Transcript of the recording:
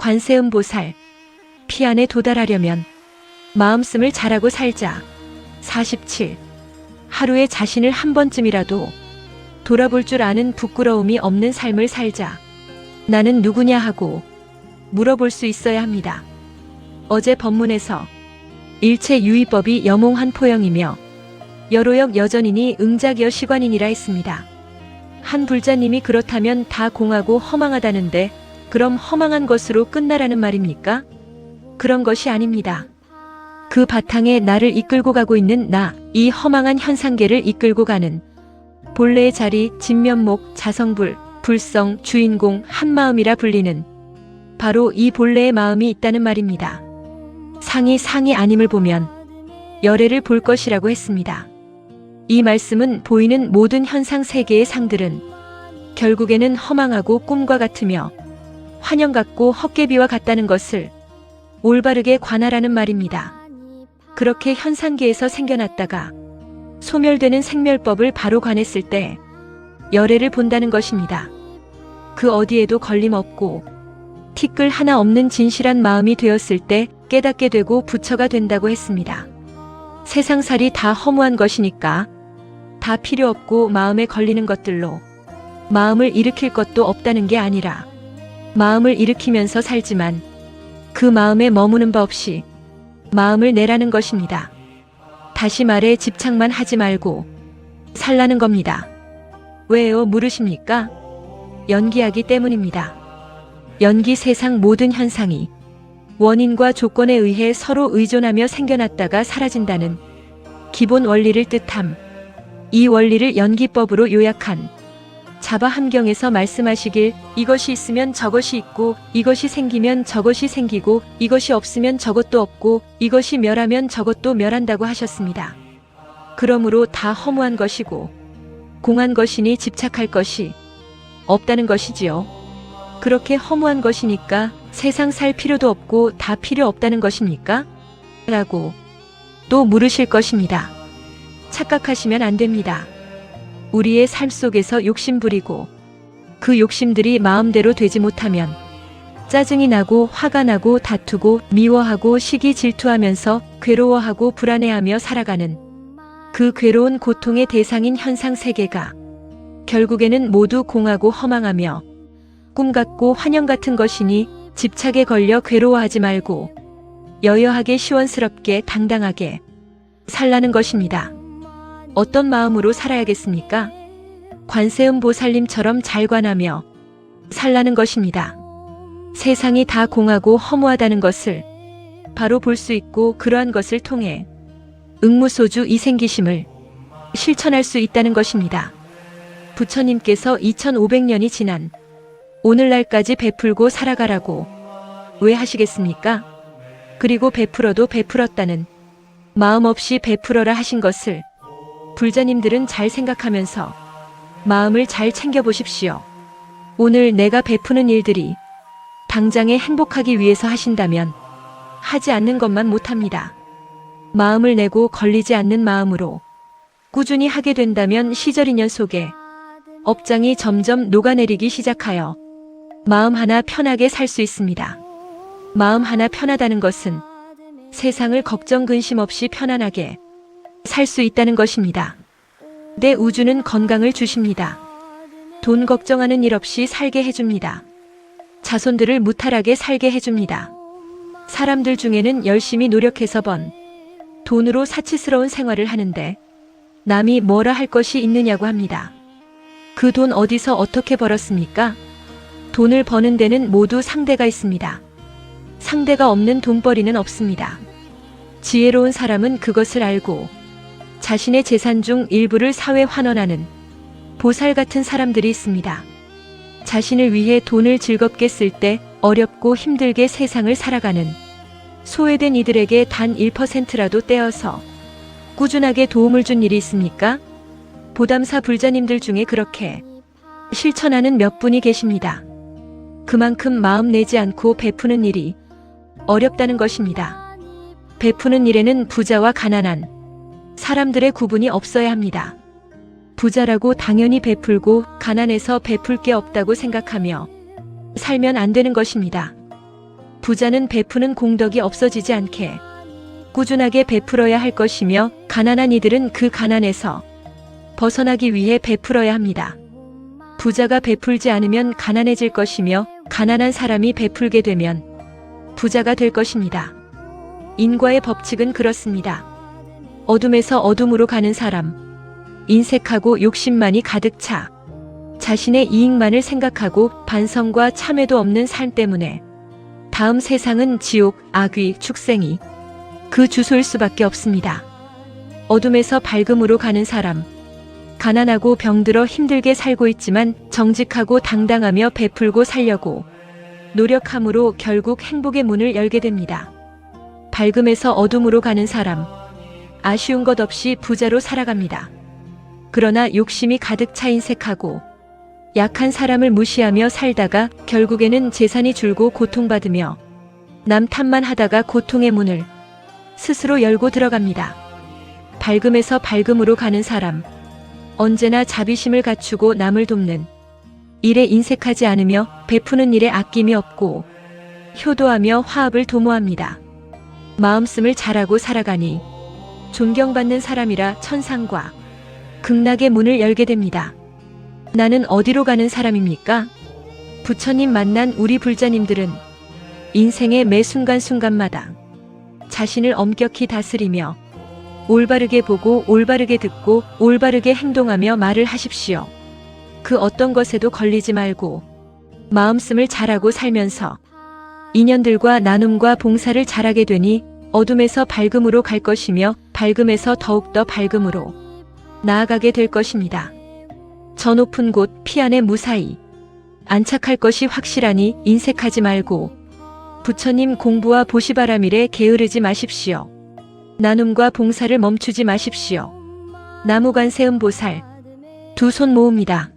관세음보살, 피안에 도달하려면 마음씀을 잘하고 살자. 47. 하루에 자신을 한 번쯤이라도 돌아볼 줄 아는 부끄러움이 없는 삶을 살자. 나는 누구냐 하고 물어볼 수 있어야 합니다. 어제 법문에서 일체 유의법이 여몽한 포영이며 여로역 여전이니 응작여 시관이니라 했습니다. 한 불자님이 그렇다면 다 공하고 허망하다는데 그럼 허망한 것으로 끝나라는 말입니까? 그런 것이 아닙니다. 그 바탕에 나를 이끌고 가고 있는 나, 이 허망한 현상계를 이끌고 가는 본래의 자리, 진면목, 자성불, 불성, 주인공, 한마음이라 불리는 바로 이 본래의 마음이 있다는 말입니다. 상이 아님을 보면 열애를 볼 것이라고 했습니다. 이 말씀은 보이는 모든 현상 세계의 상들은 결국에는 허망하고 꿈과 같으며 환영 같고 헛개비와 같다는 것을 올바르게 관하라는 말입니다. 그렇게 현상계에서 생겨났다가 소멸되는 생멸법을 바로 관했을 때 열애를 본다는 것입니다. 그 어디에도 걸림없고 티끌 하나 없는 진실한 마음이 되었을 때 깨닫게 되고 부처가 된다고 했습니다. 세상살이 다 허무한 것이니까 다 필요 없고 마음에 걸리는 것들로 마음을 일으킬 것도 없다는 게 아니라 마음을 일으키면서 살지만 그 마음에 머무는 바 없이 마음을 내라는 것입니다. 다시 말해 집착만 하지 말고 살라는 겁니다. 왜요 물으십니까? 연기하기 때문입니다. 연기 세상 모든 현상이 원인과 조건에 의해 서로 의존하며 생겨났다가 사라진다는 기본 원리를 뜻함. 이 원리를 연기법으로 요약한 자바함경에서 말씀하시길 이것이 있으면 저것이 있고 이것이 생기면 저것이 생기고 이것이 없으면 저것도 없고 이것이 멸하면 저것도 멸한다고 하셨습니다. 그러므로 다 허무한 것이고 공한 것이니 집착할 것이 없다는 것이지요. 그렇게 허무한 것이니까 세상 살 필요도 없고 다 필요 없다는 것입니까? 라고 또 물으실 것입니다. 착각하시면 안 됩니다. 우리의 삶 속에서 욕심 부리고 그 욕심들이 마음대로 되지 못하면 짜증이 나고 화가 나고 다투고 미워하고 시기 질투하면서 괴로워하고 불안해하며 살아가는 그 괴로운 고통의 대상인 현상 세계가 결국에는 모두 공하고 허망하며 꿈 같고 환영 같은 것이니 집착에 걸려 괴로워하지 말고 여여하게 시원스럽게 당당하게 살라는 것입니다. 어떤 마음으로 살아야겠습니까? 관세음 보살님처럼 잘 관하며 살라는 것입니다. 세상이 다 공하고 허무하다는 것을 바로 볼 수 있고 그러한 것을 통해 응무소주 이생기심을 실천할 수 있다는 것입니다. 부처님께서 2500년이 지난 오늘날까지 베풀고 살아가라고 왜 하시겠습니까? 그리고 베풀어도 베풀었다는 마음 없이 베풀어라 하신 것을 불자님들은 잘 생각하면서 마음을 잘 챙겨보십시오. 오늘 내가 베푸는 일들이 당장에 행복하기 위해서 하신다면 하지 않는 것만 못합니다. 마음을 내고 걸리지 않는 마음으로 꾸준히 하게 된다면 시절인연 속에 업장이 점점 녹아내리기 시작하여 마음 하나 편하게 살 수 있습니다. 마음 하나 편하다는 것은 세상을 걱정 근심 없이 편안하게 살 수 있다는 것입니다. 내 우주는 건강을 주십니다. 돈 걱정하는 일 없이 살게 해줍니다. 자손들을 무탈하게 살게 해줍니다. 사람들 중에는 열심히 노력해서 번 돈으로 사치스러운 생활을 하는데 남이 뭐라 할 것이 있느냐고 합니다. 그 돈 어디서 어떻게 벌었습니까? 돈을 버는 데는 모두 상대가 있습니다. 상대가 없는 돈벌이는 없습니다. 지혜로운 사람은 그것을 알고 자신의 재산 중 일부를 사회 환원하는 보살 같은 사람들이 있습니다. 자신을 위해 돈을 즐겁게 쓸 때 어렵고 힘들게 세상을 살아가는 소외된 이들에게 단 1%라도 떼어서 꾸준하게 도움을 준 일이 있습니까? 보담사 불자님들 중에 그렇게 실천하는 몇 분이 계십니다. 그만큼 마음 내지 않고 베푸는 일이 어렵다는 것입니다. 베푸는 일에는 부자와 가난한 사람들의 구분이 없어야 합니다. 부자라고 당연히 베풀고 가난해서 베풀 게 없다고 생각하며 살면 안 되는 것입니다. 부자는 베푸는 공덕이 없어지지 않게 꾸준하게 베풀어야 할 것이며 가난한 이들은 그 가난에서 벗어나기 위해 베풀어야 합니다. 부자가 베풀지 않으면 가난해질 것이며 가난한 사람이 베풀게 되면 부자가 될 것입니다. 인과의 법칙은 그렇습니다. 어둠에서 어둠으로 가는 사람, 인색하고 욕심만이 가득 차 자신의 이익만을 생각하고 반성과 참회도 없는 삶 때문에 다음 세상은 지옥, 악귀, 축생이 그 주소일 수밖에 없습니다. 어둠에서 밝음으로 가는 사람, 가난하고 병들어 힘들게 살고 있지만 정직하고 당당하며 베풀고 살려고 노력함으로 결국 행복의 문을 열게 됩니다. 밝음에서 어둠으로 가는 사람, 아쉬운 것 없이 부자로 살아갑니다. 그러나 욕심이 가득 차 인색하고 약한 사람을 무시하며 살다가 결국에는 재산이 줄고 고통받으며 남 탓만 하다가 고통의 문을 스스로 열고 들어갑니다. 밝음에서 밝음으로 가는 사람, 언제나 자비심을 갖추고 남을 돕는 일에 인색하지 않으며 베푸는 일에 아낌이 없고 효도하며 화합을 도모합니다. 마음씀을 잘하고 살아가니 존경받는 사람이라 천상과 극락의 문을 열게 됩니다. 나는 어디로 가는 사람입니까? 부처님 만난 우리 불자님들은 인생의 매 순간순간마다 자신을 엄격히 다스리며 올바르게 보고 올바르게 듣고 올바르게 행동하며 말을 하십시오. 그 어떤 것에도 걸리지 말고 마음씀을 잘하고 살면서 인연들과 나눔과 봉사를 잘하게 되니 어둠에서 밝음으로 갈 것이며 밝음에서 더욱더 밝음으로 나아가게 될 것입니다. 저 높은 곳 피 안에 무사히 안착할 것이 확실하니 인색하지 말고 부처님 공부와 보시바라밀에 게으르지 마십시오. 나눔과 봉사를 멈추지 마십시오. 나무관세음보살 두 손 모읍니다.